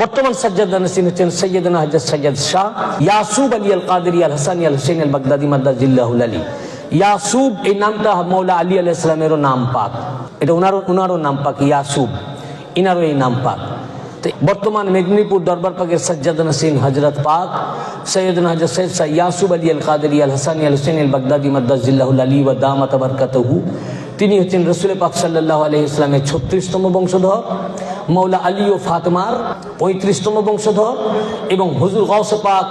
বর্তমান সাজ্জাদ নাসিন হচ্ছেন সৈয়দনা হযরত সৈয়দ শাহ ইয়াসুব আলী আল কাদেরী আল হাসানী আল হুসাইন আল বাগদাদি মাদ্দাজিল্লাহুল আলী। ইয়াসুব এই নামটা মৌলা আলী আলাইহিস সালামেরও নাম পাক, এটা ওনারও নাম পাক ইয়াসুব, ইনারও এই নাম পাক। বর্তমান মেদিনীপুর দরবার পাকের সাজ্জাদ নাসিন হযরত পাক সৈয়দনা হযরত সৈয়দ শাহ ইয়াসুব আলী আল কাদেরী আল হাসানী আল হুসাইন আল বাগদাদি মাদ্দাজিল্লাহুল আলী ওয়া দামাত বারকাতুহু। তিনি হচ্ছেন রাসূল পাক সাল্লাল্লাহু আলাইহি ওয়াসাল্লামের 36তম বংশধর, মৌলা আলী ও ফাতেমার 35তম বংশধর এবং হুজুর গাউস পাক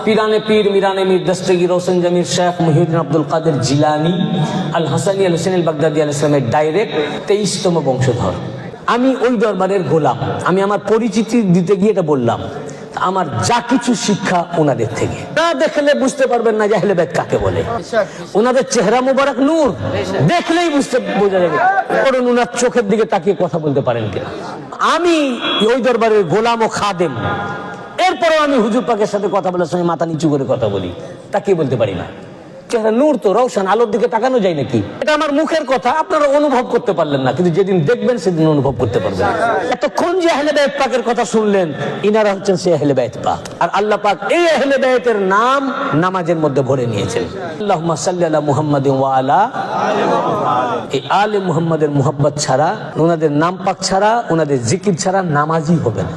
পিরানে পীর মিরানে মীর দস্তগীর রওশন জমির শেখ মুহিউদ্দিন আব্দুল কাদের জিলানী আল হাসানী আল হুসাইন আল বাগদাদি আলাইহিস সালামের ডাইরেক্ট 23তম বংশধর। আমি ওই দরবারের গোলাম। আমি আমার পরিচিতি দিতে গিয়ে এটা বললাম, আমার যা কিছু শিক্ষা ওনাদের থেকে। না দেখলে বুঝতে পারবেন না যে আহলে বাইত কাকে বলে। ওনাদের চেহারা মুবারক নূর, দেখলেই বোঝা যাবে। কারণ ওনার চোখের দিকে তাকিয়ে কথা বলতে পারেন কিনা। আমি ওই দরবারের গোলাম ও খাদেম, এরপরও আমি হুজুর পাকের সাথে কথা বলার সময় মাথা নিচু করে কথা বলি, তাকিয়ে বলতে পারি না। চেহারা নূর তো রওশন, আলোর দিকে তাকানো যায় নাকি? এটা আমার মুখের কথা, আপনারা অনুভব করতে পারলেন না, কিন্তু যেদিন দেখবেন সেদিন অনুভব করতে পারবেন। এতক্ষণ যে আহলে বাইত পাকের কথা শুনলেন, ইনারা হচ্ছেন সেই আহলে বাইত পাক। আর আল্লাহ পাক এই আহলে বাইতের নাম নামাজের মধ্যে ভরে নিয়েছেন। আল্লাহুম্মা সাল্লি আলা মুহাম্মাদিন ওয়া আলা এই আলে মুহাম্মাদের মুহাব্বত ছাড়া, ওনাদের নাম পাক ছাড়া, ওনাদের জিকির ছাড়া নামাজই হবে না।